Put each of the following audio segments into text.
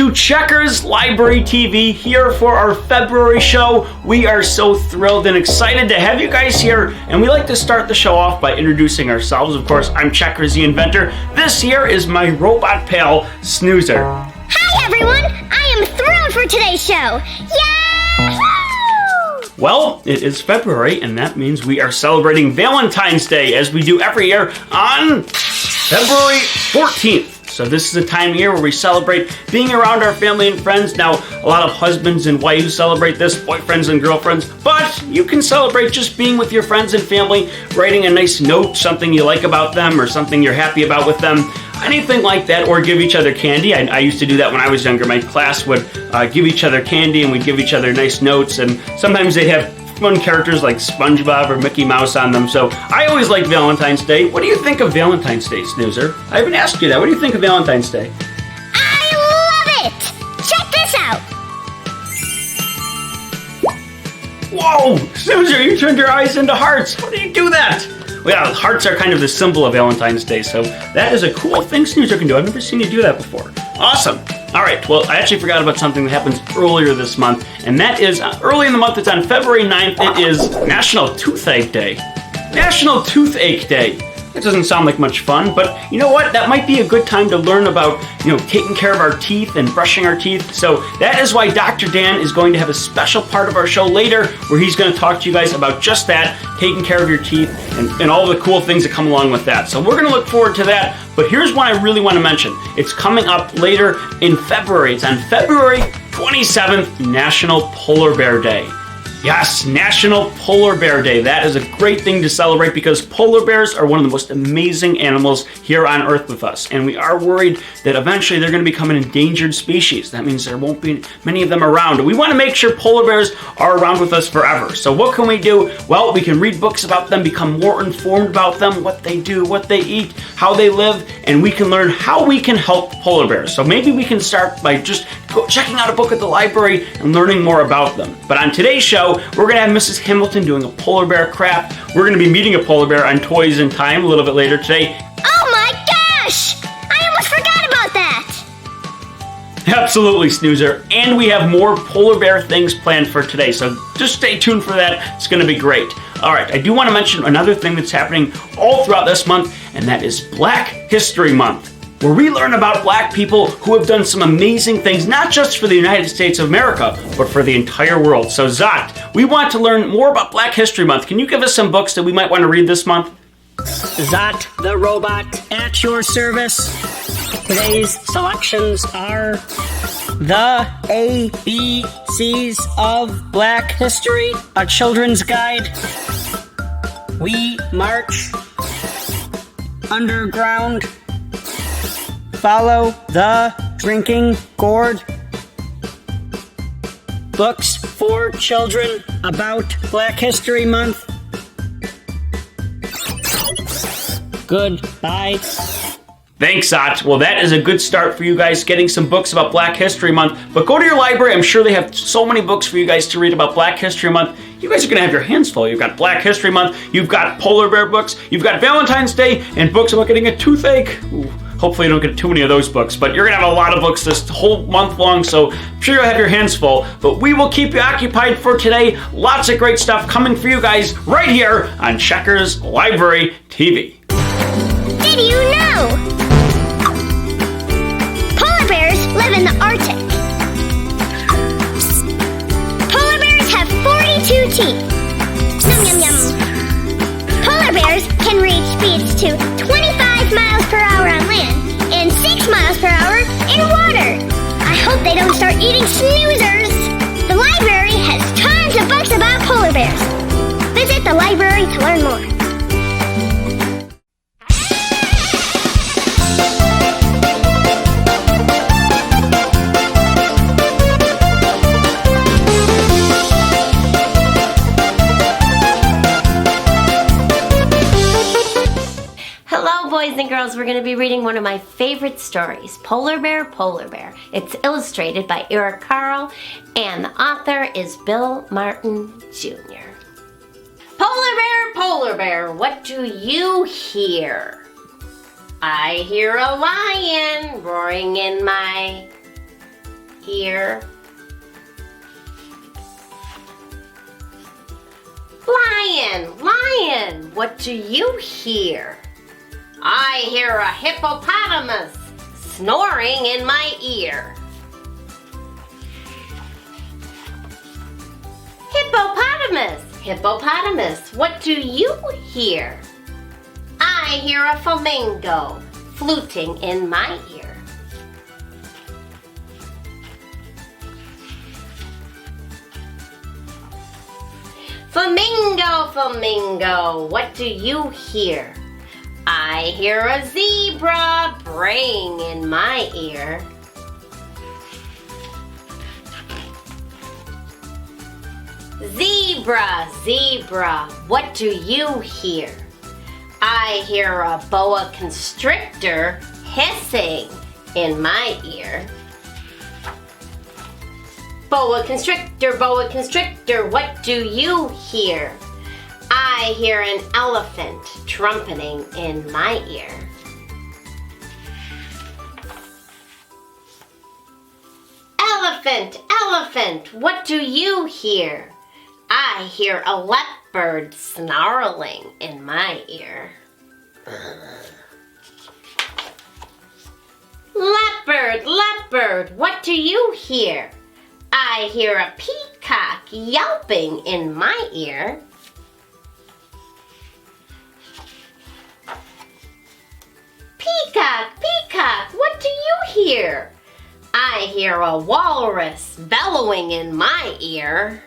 to Checkers Library TV here for our February show. We are so thrilled and excited to have you guys here, and we like to start the show off by introducing ourselves. Of course, I'm Checkers the Inventor. This here is my robot pal, Snoozer. Hi everyone! I am thrilled for today's show! Yahoo! Well, it is February, and that means we are celebrating Valentine's Day, as we do every year on February 14th. So this is a time of year where we celebrate being around our family and friends. Now, a lot of husbands and wives celebrate this, boyfriends and girlfriends, but you can celebrate just being with your friends and family, writing a nice note, something you like about them or something you're happy about with them, anything like that, or give each other candy. I used to do that when I was younger. My class would give each other candy, and we'd give each other nice notes, and sometimes they'd have fun characters like SpongeBob or Mickey Mouse on them. So I always like Valentine's Day. What do you think of Valentine's Day, Snoozer? I haven't asked you that. What do you think of Valentine's Day? I love it! Check this out! Whoa! Snoozer, you turned your eyes into hearts. How do you do that? Well, hearts are kind of the symbol of Valentine's Day, so that is a cool thing Snoozer can do. I've never seen you do that before. Awesome. All right, well, I actually forgot about something that happens earlier this month, and that is early in the month. It's on February 9th. It is National Toothache Day. National Toothache Day. That doesn't sound like much fun, but you know what? That might be a good time to learn about, taking care of our teeth and brushing our teeth. So that is why Dr. Dan is going to have a special part of our show later where he's going to talk to you guys about just that, taking care of your teeth and all the cool things that come along with that. So we're going to look forward to that. But here's one I really want to mention. It's coming up later in February. It's on February 27th, National Polar Bear Day. Yes, National Polar Bear Day. That is a great thing to celebrate because polar bears are one of the most amazing animals here on Earth with us. And we are worried that eventually they're going to become an endangered species. That means there won't be many of them around. We want to make sure polar bears are around with us forever. So what can we do? Well, we can read books about them, become more informed about them, what they do, what they eat, how they live, and we can learn how we can help polar bears. So maybe we can start by just checking out a book at the library and learning more about them. But on today's show, we're going to have Mrs. Hamilton doing a polar bear craft. We're going to be meeting a polar bear on Toys in Time a little bit later today. Oh my gosh! I almost forgot about that! Absolutely, Snoozer. And we have more polar bear things planned for today, so just stay tuned for that. It's going to be great. All right, I do want to mention another thing that's happening all throughout this month, and that is Black History Month, where we learn about black people who have done some amazing things, not just for the United States of America, but for the entire world. So Zot, we want to learn more about Black History Month. Can you give us some books that we might want to read this month? Zot the robot at your service. Today's selections are The ABCs of Black History, a children's guide. We March Underground. Follow the Drinking Gourd. Books for children about Black History Month. Goodbye. Thanks, Zot. Well, that is a good start for you guys, getting some books about Black History Month. But go to your library. I'm sure they have so many books for you guys to read about Black History Month. You guys are going to have your hands full. You've got Black History Month, you've got polar bear books, you've got Valentine's Day, and books about getting a toothache. Ooh, hopefully you don't get too many of those books, but you're going to have a lot of books this whole month long, so I'm sure you'll have your hands full. But we will keep you occupied for today. Lots of great stuff coming for you guys right here on Checkers Library TV. Did you know? Polar bears live in the Arctic. Polar bears have 42 teeth. Yum, yum, yum. Polar bears can reach speeds to 25 miles per hour on land and 6 miles per hour in water. I hope they don't start eating snoozers. The library has tons of books about polar bears. Visit the library to learn more. Boys and girls, we're going to be reading one of my favorite stories, Polar Bear, Polar Bear. It's illustrated by Eric Carle, and the author is Bill Martin Jr. Polar Bear, what do you hear? I hear a lion roaring in my ear. Lion, lion, what do you hear? I hear a hippopotamus snoring in my ear. Hippopotamus, hippopotamus, what do you hear? I hear a flamingo fluting in my ear. Flamingo, flamingo, what do you hear? I hear a zebra braying in my ear. Zebra, zebra, what do you hear? I hear a boa constrictor hissing in my ear. Boa constrictor, what do you hear? I hear an elephant trumpeting in my ear. Elephant, elephant, what do you hear? I hear a leopard snarling in my ear. Leopard, leopard, what do you hear? I hear a peacock yelping in my ear. Peacock, peacock, what do you hear? I hear a walrus bellowing in my ear.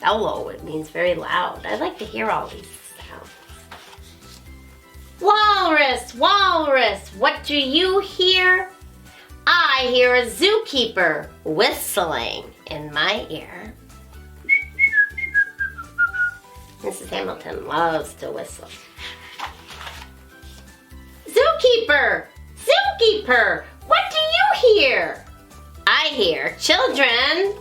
Bellow, it means very loud. I like to hear all these sounds. Walrus, walrus, what do you hear? I hear a zookeeper whistling in my ear. Mrs. Hamilton loves to whistle. Zookeeper, zookeeper, what do you hear? I hear children.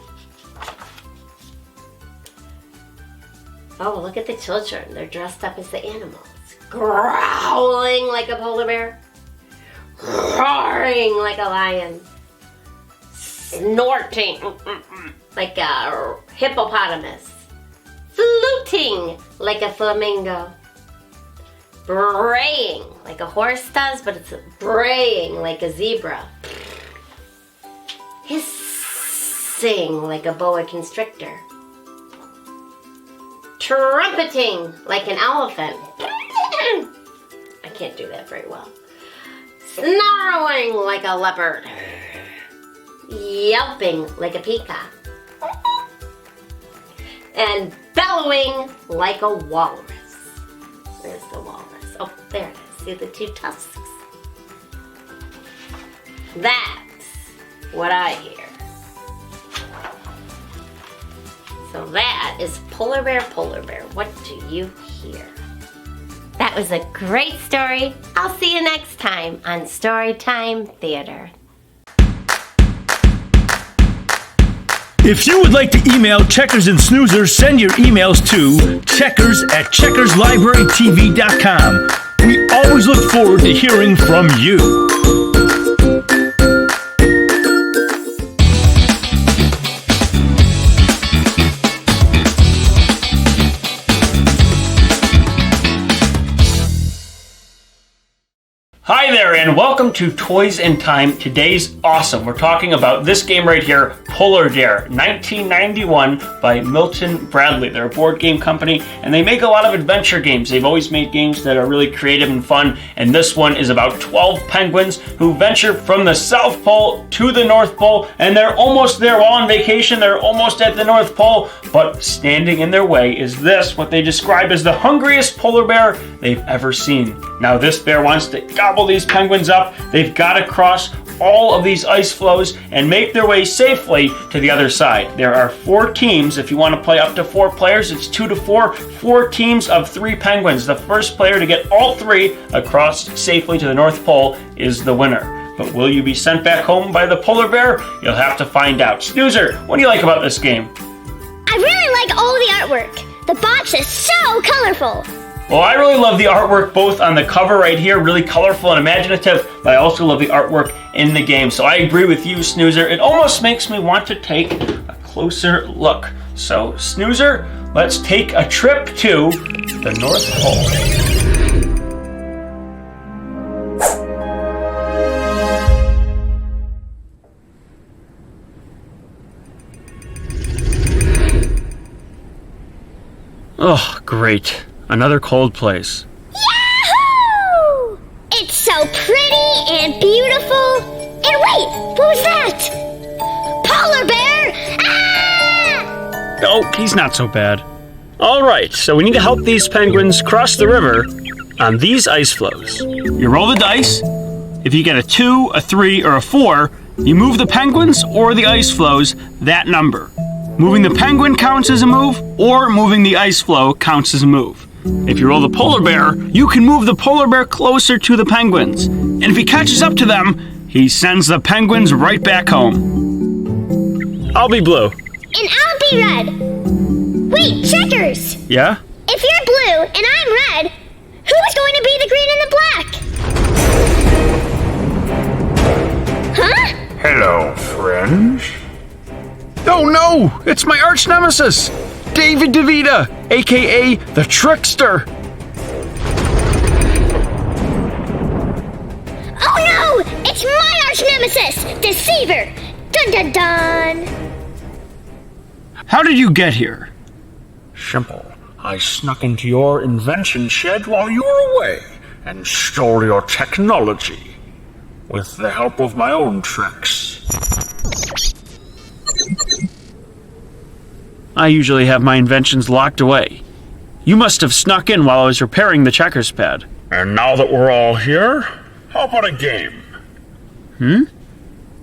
Oh, look at the children. They're dressed up as the animals. Growling like a polar bear. Roaring like a lion. Snorting like a hippopotamus. Fluting like a flamingo. Braying like a horse does, but it's braying like a zebra. Hissing like a boa constrictor. Trumpeting like an elephant. I can't do that very well. Snarling like a leopard. Yelping like a peacock. And bellowing like a walrus. Where's the walrus? Oh, there it is. See the two tusks? That's what I hear. So that is polar bear, what do you hear? That was a great story. I'll see you next time on Storytime Theater. If you would like to email Checkers and Snoozers, send your emails to checkers@checkerslibrarytv.com. We always look forward to hearing from you. Hi there, and welcome to Toys in Time. Today's awesome. We're talking about this game right here, Polar Dare, 1991 by Milton Bradley. They're a board game company, and they make a lot of adventure games. They've always made games that are really creative and fun, and this one is about 12 penguins who venture from the South Pole to the North Pole, and they're almost there while on vacation. They're almost at the North Pole, but standing in their way is this, what they describe as the hungriest polar bear they've ever seen. Now, this bear wants to gobble these penguins up. They've got to cross all of these ice floes and make their way safely to the other side. There are 4 teams. If you want to play up to 4 players, it's 2 to 4. 4 teams of 3 penguins. The first player to get all 3 across safely to the North Pole is the winner. But will you be sent back home by the polar bear? You'll have to find out. Snoozer, what do you like about this game? I really like all the artwork. The box is so colorful. Well, I really love the artwork both on the cover right here, really colorful and imaginative, but I also love the artwork in the game. So I agree with you, Snoozer. It almost makes me want to take a closer look. So, Snoozer, let's take a trip to the North Pole. Oh, great. Another cold place. Yahoo! It's so pretty and beautiful. And wait, what was that? Polar bear! Ah! Oh, he's not so bad. All right, so we need to help these penguins cross the river on these ice floes. You roll the dice. If you get a 2, a 3, or a 4, you move the penguins or the ice floes that number. Moving the penguin counts as a move, or moving the ice floe counts as a move. If you roll the polar bear, you can move the polar bear closer to the penguins. And if he catches up to them, he sends the penguins right back home. I'll be blue. And I'll be red. Wait, Checkers! Yeah? If you're blue and I'm red, who's going to be the green and the black? Huh? Hello, friends. Oh no! It's my arch nemesis! David DeVita, aka the Trickster! Oh no! It's my arch nemesis, Deceiver! Dun dun dun! How did you get here? Simple. I snuck into your invention shed while you were away and stole your technology with the help of my own tricks. I usually have my inventions locked away. You must have snuck in while I was repairing the checkers pad. And now that we're all here, how about a game?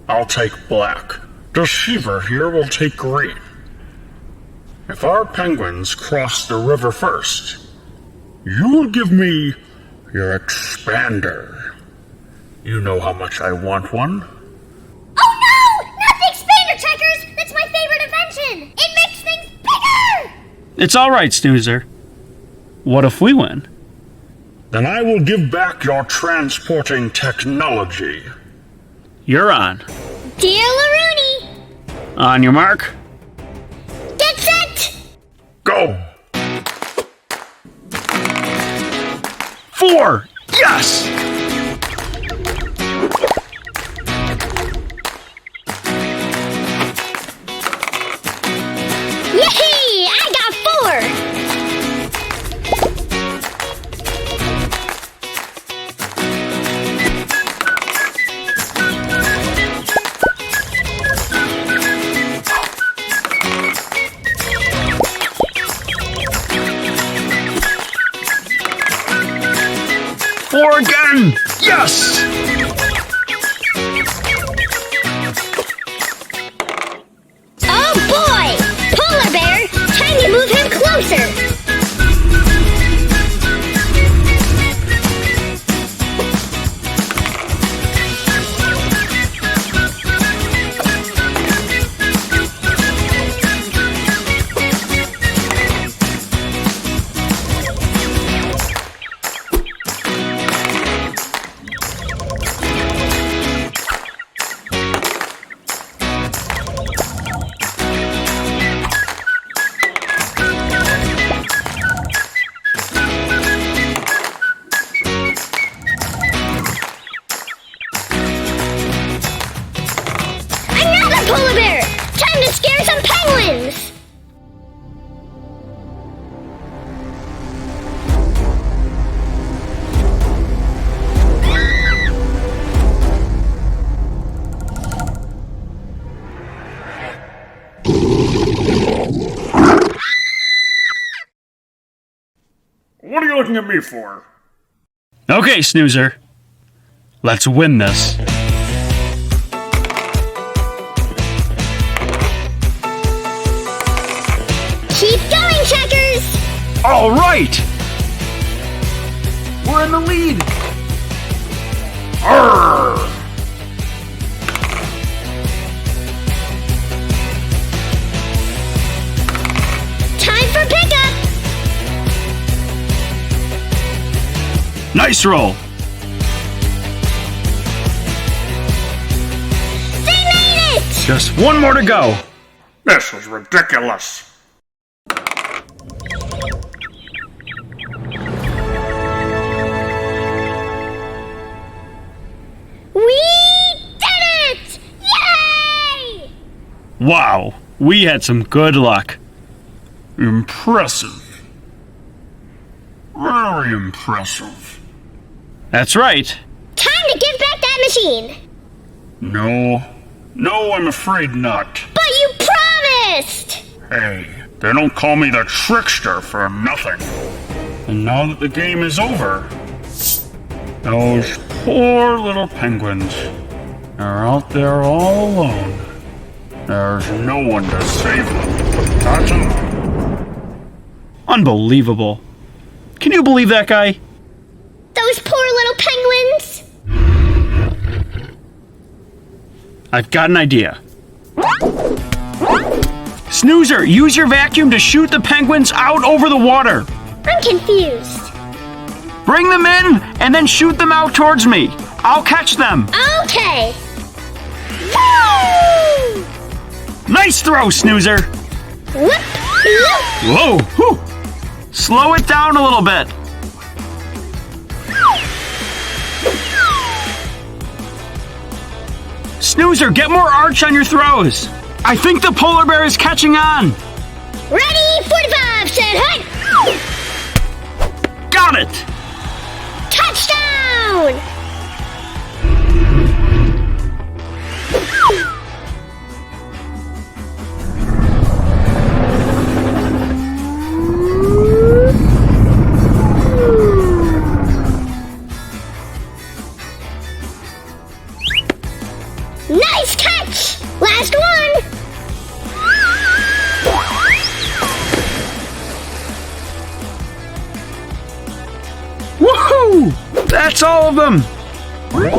I'll take black. Deceiver here will take green. If our penguins cross the river first, you will give me your expander. You know how much I want one. Oh no! Not the expander, Checkers! That's my favorite invention! It makes things bigger! It's all right, Snoozer. What if we win? Then I will give back your transporting technology. You're on. Deal Rooney! On your mark. Get set! Go! 4! Yes! Yay! I got 4 again! Yes! Oh boy! Polar bear! Time to move him closer! Another polar bear! Time to scare some penguins! What are you looking at me for? Okay, Snoozer. Let's win this. Keep going, Checkers! All right! We're in the lead. Arrgh! Time for pickup! Nice roll. They made it! Just one more to go. This is ridiculous. We did it! Yay! Wow, we had some good luck. Impressive. Very impressive. That's right. Time to give back that machine. No, I'm afraid not. But you promised! Hey, they don't call me the trickster for nothing. And now that the game is over, those poor little penguins are out there all alone. There's no one to save them. That's all. Unbelievable. Can you believe that guy? Those poor little penguins! I've got an idea. Snoozer, use your vacuum to shoot the penguins out over the water. I'm confused. Bring them in and then shoot them out towards me. I'll catch them. Okay. Woo! Nice throw, Snoozer. Whoop! Loop! Whoa, whew. Slow it down a little bit. Snoozer, get more arch on your throws. I think the polar bear is catching on. Ready, 45, set, hut! Got it. Touchdown! Nice catch! Last one! Woohoo! That's all of them. Whee!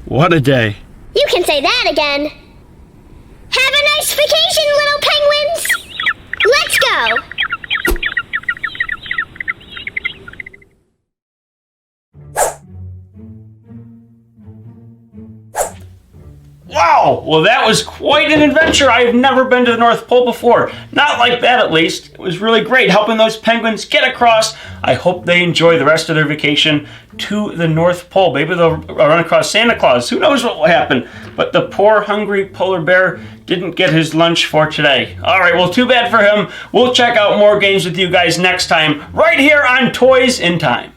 What a day. You can say that again. Have a nice vacation, little penguins! Let's go! Wow, well that was quite an adventure. I have never been to the North Pole before. Not like that, at least. It was really great helping those penguins get across. I hope they enjoy the rest of their vacation to the North Pole. Maybe they'll run across Santa Claus. Who knows what will happen? But the poor hungry polar bear didn't get his lunch for today. All right, well, too bad for him. We'll check out more games with you guys next time, right here on Toys in Time.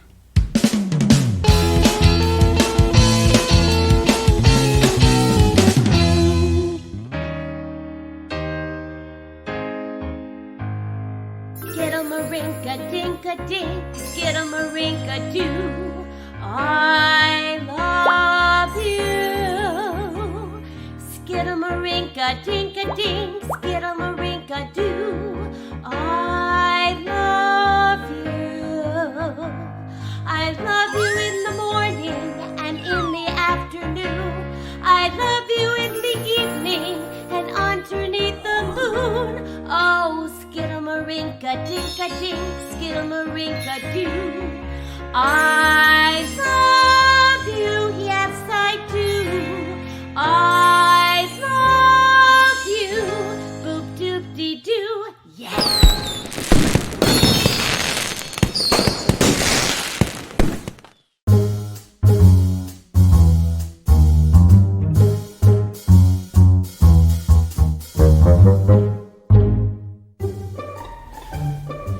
Skidamarinka-dink-a-dink, skidamarinka-doo. I love you. Skidamarinka-dink-a-dink, skidamarinka-doo. I love you. I love you in the morning and in the afternoon. I love you in the evening and underneath the moon. Oh, skidamarinka-dink-a-dink, skidamarinka-doo. I love you, yes I do. I love you, boop-doop-dee-doo, yeah.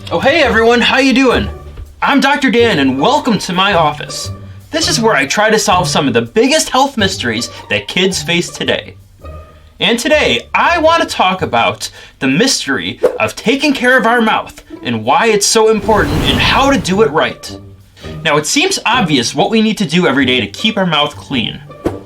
Oh hey everyone, how you doing? I'm Dr. Dan and welcome to my office. This is where I try to solve some of the biggest health mysteries that kids face today. And today, I want to talk about the mystery of taking care of our mouth and why it's so important and how to do it right. Now it seems obvious what we need to do every day to keep our mouth clean.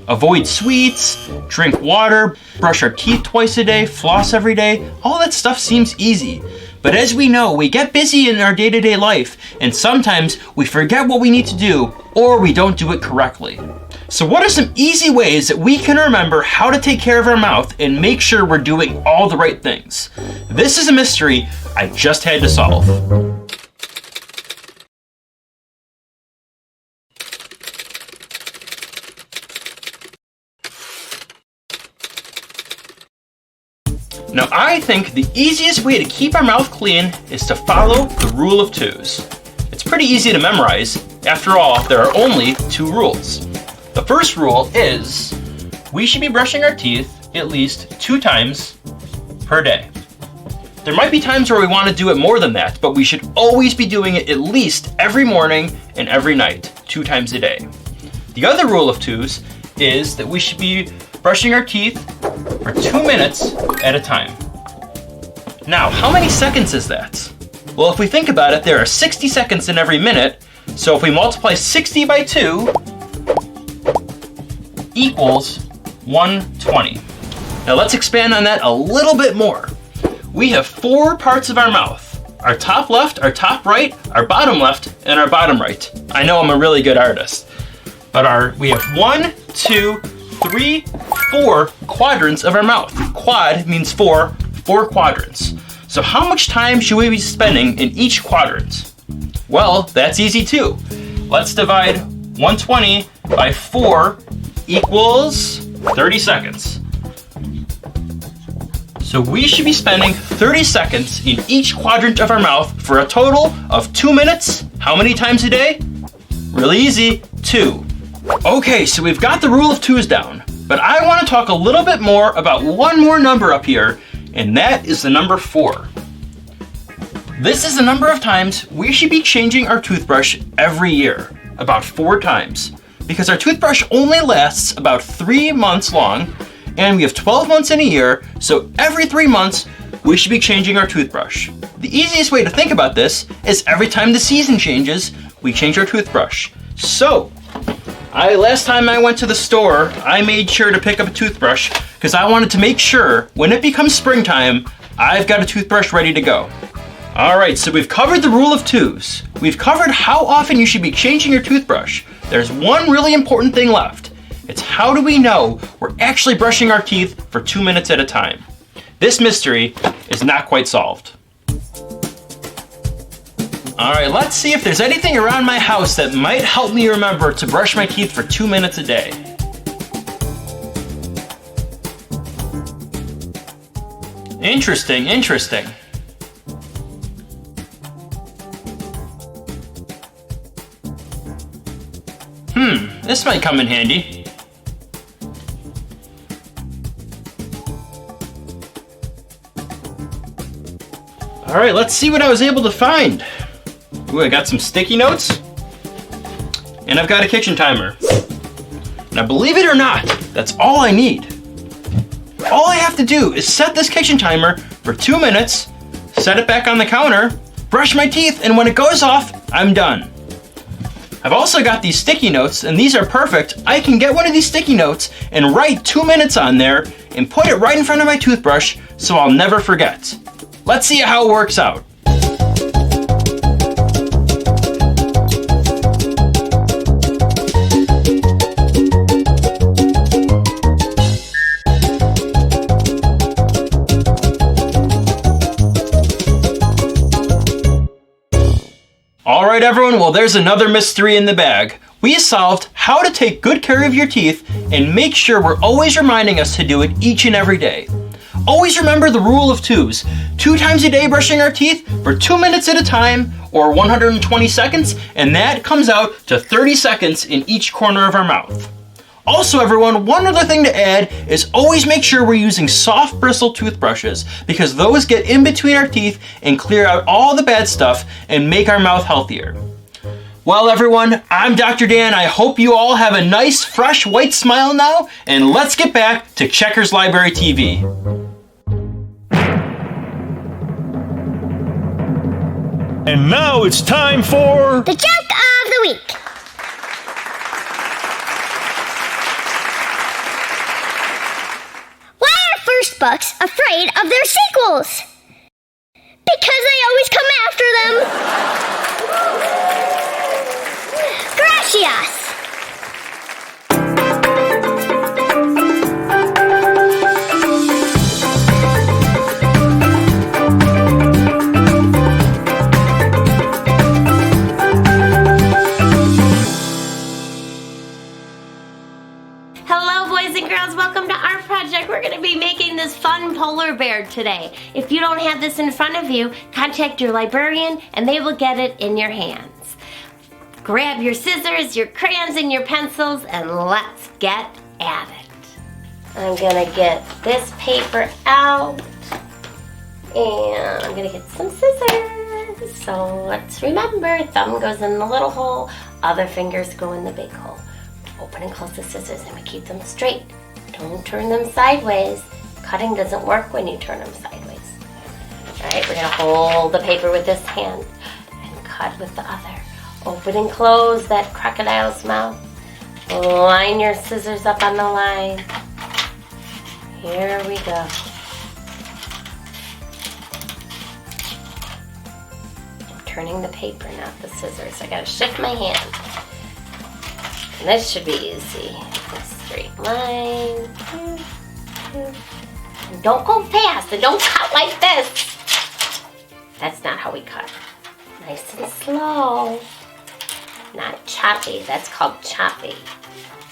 Avoid sweets, drink water, brush our teeth twice a day, floss every day. All that stuff seems easy. But as we know, we get busy in our day-to-day life, and sometimes we forget what we need to do, or we don't do it correctly. So what are some easy ways that we can remember how to take care of our mouth and make sure we're doing all the right things? This is a mystery I just had to solve. I think the easiest way to keep our mouth clean is to follow the rule of twos. It's pretty easy to memorize. After all, there are only 2 rules. The first rule is we should be brushing our teeth at least 2 times per day. There might be times where we want to do it more than that, but we should always be doing it at least every morning and every night, 2 times a day. The other rule of twos is that we should be brushing our teeth for 2 minutes at a time. Now, how many seconds is that? Well, if we think about it, there are 60 seconds in every minute, so if we multiply 60 by 2 equals 120. Now let's expand on that a little bit more. We have 4 parts of our mouth. Our top left, our top right, our bottom left, and our bottom right. I know I'm a really good artist. But we have 1, 2, 3, 4 quadrants of our mouth. Quad means 4 quadrants. So how much time should we be spending in each quadrant? Well, that's easy too. Let's divide 120 by 4 equals 30 seconds. So we should be spending 30 seconds in each quadrant of our mouth for a total of 2 minutes. How many times a day? Really easy, 2. Okay, so we've got the rule of twos down, but I want to talk a little bit more about one more number up here, and that is the number 4. This is the number of times we should be changing our toothbrush every year, about 4 times, because our toothbrush only lasts about 3 months long, and we have 12 months in a year, so every 3 months, we should be changing our toothbrush. The easiest way to think about this is every time the season changes, we change our toothbrush. So, last time I went to the store, I made sure to pick up a toothbrush because I wanted to make sure when it becomes springtime, I've got a toothbrush ready to go. Alright, so we've covered the rule of twos. We've covered how often you should be changing your toothbrush. There's one really important thing left. It's how do we know we're actually brushing our teeth for 2 minutes at a time? This mystery is not quite solved. Alright, let's see if there's anything around my house that might help me remember to brush my teeth for 2 minutes a day. Interesting, interesting. This might come in handy. Alright, let's see what I was able to find. Ooh, I got some sticky notes. And I've got a kitchen timer. Now believe it or not, that's all I need. All I have to do is set this kitchen timer for 2 minutes, set it back on the counter, brush my teeth, and when it goes off, I'm done. I've also got these sticky notes, and these are perfect. I can get one of these sticky notes and write 2 minutes on there and put it right in front of my toothbrush so I'll never forget. Let's see how it works out. Alright everyone, well there's another mystery in the bag. We solved how to take good care of your teeth and make sure we're always reminding us to do it each and every day. Always remember the rule of twos. 2 times a day brushing our teeth for 2 minutes at a time or 120 seconds, and that comes out to 30 seconds in each corner of our mouth. Also everyone, one other thing to add is always make sure we're using soft bristle toothbrushes because those get in between our teeth and clear out all the bad stuff and make our mouth healthier. Well everyone, I'm Dr. Dan. I hope you all have a nice fresh white smile now, and let's get back to Checkers Library TV. And now it's time for The Joke of the Week. Why are first books afraid of their sequels? Because they always come after them. Gracias. Hello, boys and girls. Welcome to our project. We're going to be making this fun polar bear. card today. If you don't have this in front of you, contact your librarian and they will get it in your hands. Grab your scissors, your crayons, and your pencils, and let's get at it. I'm gonna get this paper out, and I'm gonna get some scissors. So let's remember, thumb goes in the little hole, other fingers go in the big hole. Open and close the scissors, and we keep them straight. Don't turn them sideways. Cutting doesn't work when you turn them sideways. All right, we're gonna hold the paper with this hand and cut with the other. Open and close that crocodile's mouth. Line your scissors up on the line. Here we go. I'm turning the paper, not the scissors. I gotta shift my hand. And this should be easy. A straight line. And don't go fast and don't cut like this. That's not how we cut. Nice and slow. Not choppy. That's called choppy.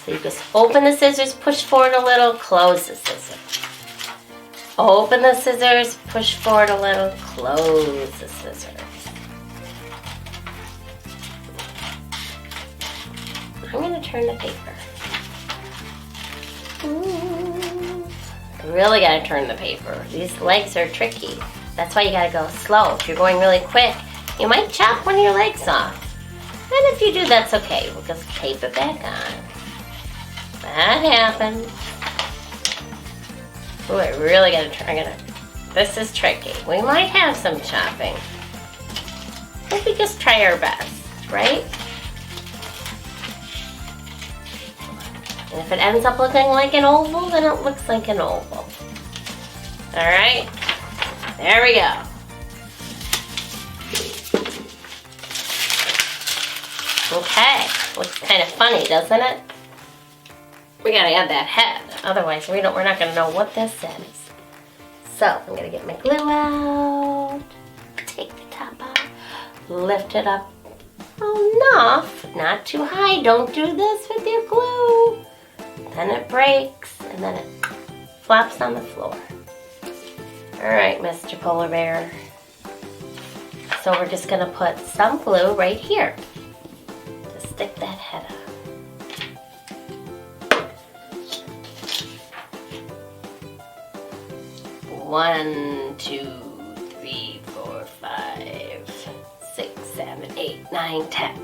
So you just open the scissors, push forward a little, close the scissors. Open the scissors, push forward a little, close the scissors. I'm going to turn the paper. Really got to turn the paper. These legs are tricky. That's why you got to go slow. If you're going really quick, you might chop one of your legs off. And if you do, that's okay. We'll just tape it back on. That happened. Ooh, I really got to try. This is tricky. We might have some chopping. But we just try our best, right? And if it ends up looking like an oval, then it looks like an oval. Alright, there we go. Okay, looks kind of funny, doesn't it? We gotta add that head, otherwise we're not gonna know what this is. So, I'm gonna get my glue out, take the top out, lift it up enough, not too high, don't do this with your glue. Then it breaks, and then it flops on the floor. Alright, Mr. Polar Bear. So we're just going to put some glue right here to stick that head on. 1, 2, 3, 4, 5, 6, 7, 8, 9, 10.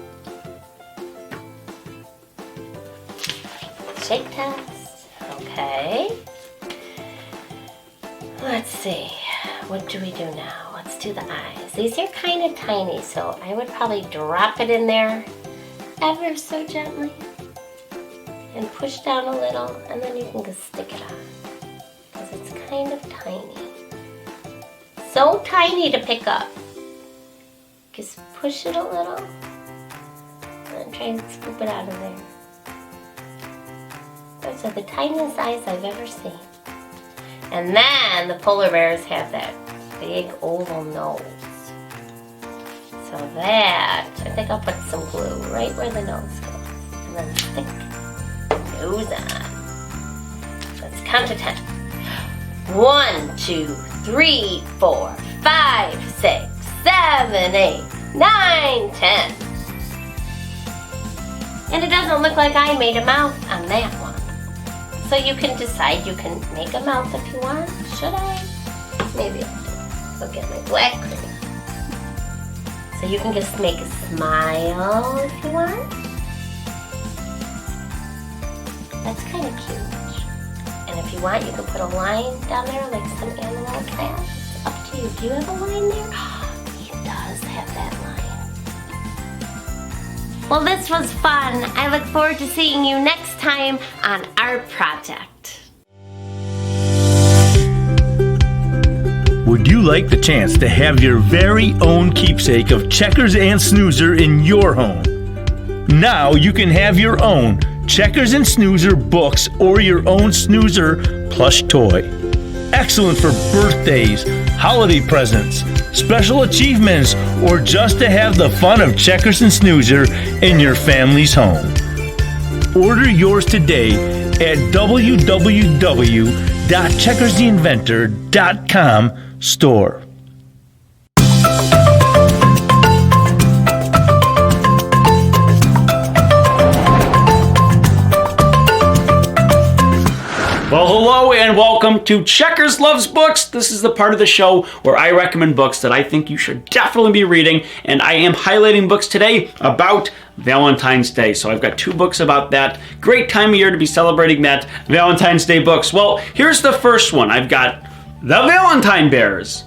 Shake test. Okay. Let's see. What do we do now? Let's do the eyes. These are kind of tiny, so I would probably drop it in there ever so gently and push down a little, and then you can just stick it on because it's kind of tiny. So tiny to pick up. Just push it a little and try and scoop it out of there. Those are the tiniest eyes I've ever seen. And then the polar bears have that big oval nose. So that, I think I'll put some glue right where the nose goes. And then stick the nose on. Let's count to 10. 1, 2, 3, 4, 5, 6, 7, 8, 9, 10. And it doesn't look like I made a mouth on that one. So you can decide, you can make a mouth if you want. Should I? Maybe I'll get my black cream. So you can just make a smile if you want. That's kind of cute. And if you want, you can put a line down there like some animal crafts. It's up to you. Do you have a line there? He does have that line. Well, this was fun. I look forward to seeing you next time on our project. Would you like the chance to have your very own keepsake of Checkers and Snoozer in your home? Now you can have your own Checkers and Snoozer books or your own Snoozer plush toy. Excellent for birthdays, holiday presents, special achievements, or just to have the fun of Checkers and Snoozer in your family's home. Order yours today at www.checkers www.checkerstheinventor.com store. Well, hello and welcome to Checkers Loves Books. This is the part of the show where I recommend books that I think you should definitely be reading, and I am highlighting books today about Valentine's Day. So I've got 2 books about that. Great time of year to be celebrating that Valentine's Day books. Well, here's the first one. I've got The Valentine Bears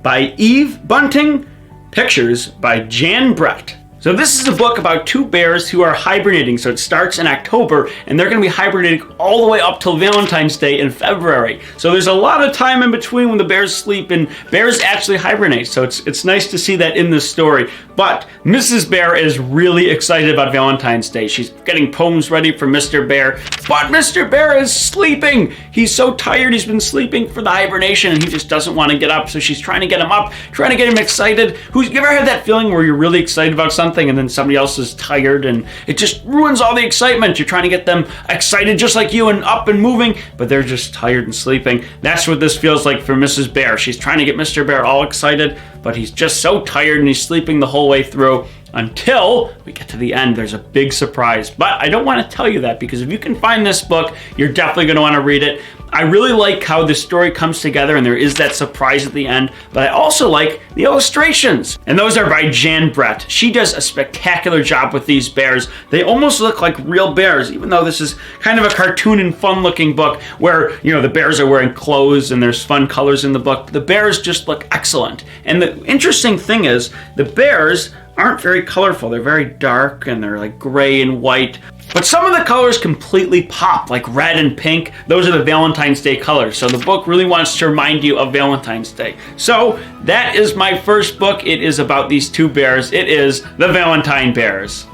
by Eve Bunting, pictures by Jan Brett. So this is a book about 2 bears who are hibernating. So it starts in October, and they're going to be hibernating all the way up till Valentine's Day in February. So there's a lot of time in between when the bears sleep and bears actually hibernate. So it's nice to see that in this story. But Mrs. Bear is really excited about Valentine's Day. She's getting poems ready for Mr. Bear, but Mr. Bear is sleeping. He's so tired. He's been sleeping for the hibernation, and he just doesn't want to get up. So she's trying to get him up, trying to get him excited. You ever had that feeling where you're really excited about something and then somebody else is tired and it just ruins all the excitement? You're trying to get them excited just like you and up and moving, but they're just tired and sleeping. That's what this feels like for Mrs. Bear. She's trying to get Mr. Bear all excited, but he's just so tired and he's sleeping the whole way through until we get to the end. There's a big surprise, but I don't want to tell you that, because if you can find this book, you're definitely going to want to read it. I really like how the story comes together and there is that surprise at the end, but I also like the illustrations, and those are by Jan Brett. She does a spectacular job with these bears. They almost look like real bears, even though this is kind of a cartoon and fun looking book where, you know, the bears are wearing clothes and there's fun colors in the book. The bears just look excellent. And the interesting thing is the bears aren't very colorful. They're very dark and they're like gray and white. But some of the colors completely pop, like red and pink. Those are the Valentine's Day colors. So the book really wants to remind you of Valentine's Day. So that is my first book. It is about these 2 bears. It is The Valentine Bears.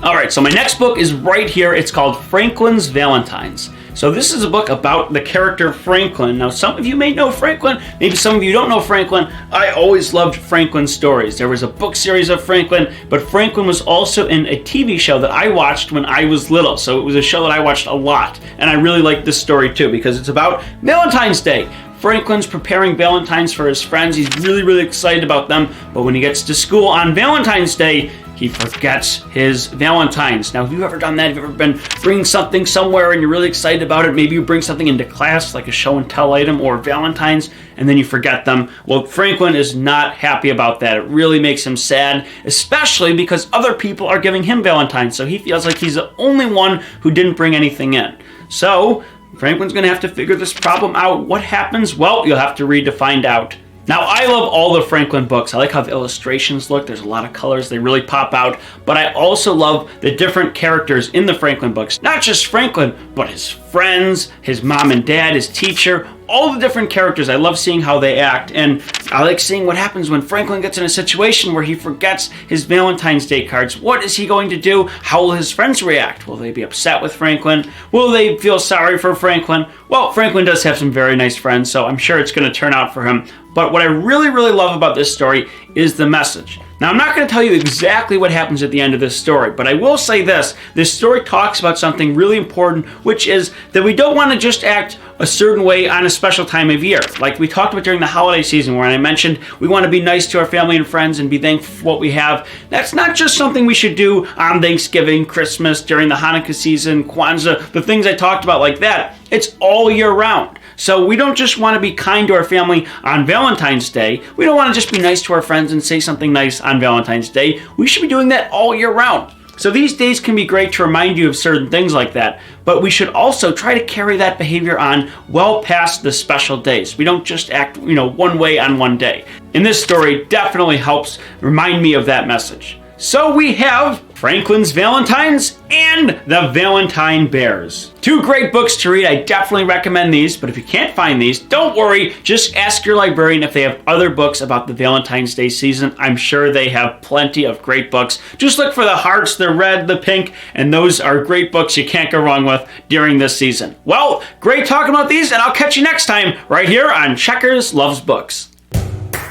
All right, so my next book is right here. It's called Franklin's Valentines. So this is a book about the character Franklin. Now, some of you may know Franklin. Maybe some of you don't know Franklin. I always loved Franklin's stories. There was a book series of Franklin, but Franklin was also in a TV show that I watched when I was little. So it was a show that I watched a lot. And I really like this story too, because it's about Valentine's Day. Franklin's preparing Valentines for his friends. He's really, really excited about them. But when he gets to school on Valentine's Day, he forgets his Valentines. Now, have you ever done that? Have you ever been bringing something somewhere and you're really excited about it? Maybe you bring something into class, like a show and tell item or Valentines, and then you forget them. Well, Franklin is not happy about that. It really makes him sad, especially because other people are giving him Valentines. So he feels like he's the only one who didn't bring anything in. So Franklin's going to have to figure this problem out. What happens? Well, you'll have to read to find out. Now, I love all the Franklin books. I like how the illustrations look. There's a lot of colors. They really pop out. But I also love the different characters in the Franklin books. Not just Franklin, but his friends, his mom and dad, his teacher, all the different characters. I love seeing how they act. And I like seeing what happens when Franklin gets in a situation where he forgets his Valentine's Day cards. What is he going to do? How will his friends react? Will they be upset with Franklin? Will they feel sorry for Franklin? Well, Franklin does have some very nice friends, so I'm sure it's going to turn out for him. But what I really, really love about this story is the message. Now, I'm not going to tell you exactly what happens at the end of this story, but I will say this. This story talks about something really important, which is that we don't want to just act a certain way on a special time of year. Like we talked about during the holiday season, where I mentioned we want to be nice to our family and friends and be thankful for what we have. That's not just something we should do on Thanksgiving, Christmas, during the Hanukkah season, Kwanzaa, the things I talked about like that. It's all year round. So we don't just want to be kind to our family on Valentine's Day. We don't want to just be nice to our friends and say something nice on Valentine's Day. We should be doing that all year round. So these days can be great to remind you of certain things like that, but we should also try to carry that behavior on well past the special days. We don't just act, one way on one day. And this story definitely helps remind me of that message. So we have Franklin's Valentines and The Valentine Bears. 2 great books to read. I definitely recommend these, but if you can't find these, don't worry. Just ask your librarian if they have other books about the Valentine's Day season. I'm sure they have plenty of great books. Just look for the hearts, the red, the pink, and those are great books you can't go wrong with during this season. Well, great talking about these, and I'll catch you next time right here on Checkers Loves Books.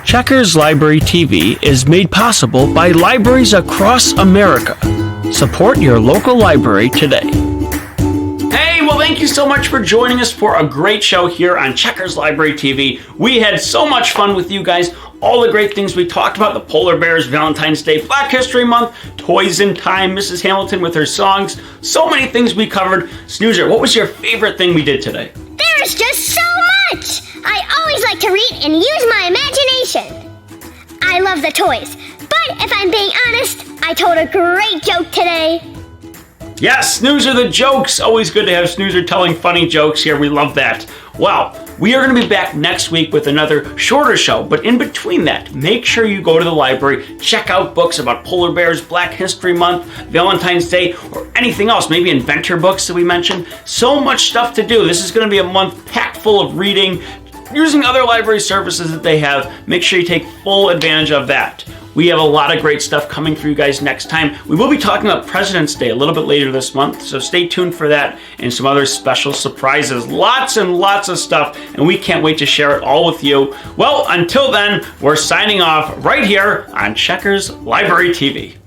Checkers Library TV is made possible by libraries across America. Support your local library today. Hey, well, thank you so much for joining us for a great show here on Checkers Library TV. We had so much fun with you guys. All the great things we talked about, the polar bears, Valentine's Day, Black History Month, Toys in Time, Mrs. Hamilton with her songs. So many things we covered. Snoozer, what was your favorite thing we did today? There's just so much! I always like to read and use my imagination. I love the toys, but if I'm being honest, I told a great joke today. Yes, Snoozer the jokes. Always good to have Snoozer telling funny jokes here. We love that. Well, we are going to be back next week with another shorter show, but in between that, make sure you go to the library, check out books about polar bears, Black History Month, Valentine's Day, or anything else, maybe inventor books that we mentioned. So much stuff to do. This is going to be a month packed full of reading, using other library services that they have. Make sure you take full advantage of that. We have a lot of great stuff coming for you guys next time. We will be talking about President's Day a little bit later this month, so stay tuned for that and some other special surprises. Lots and lots of stuff, and we can't wait to share it all with you. Well, until then, we're signing off right here on Checkers Library TV.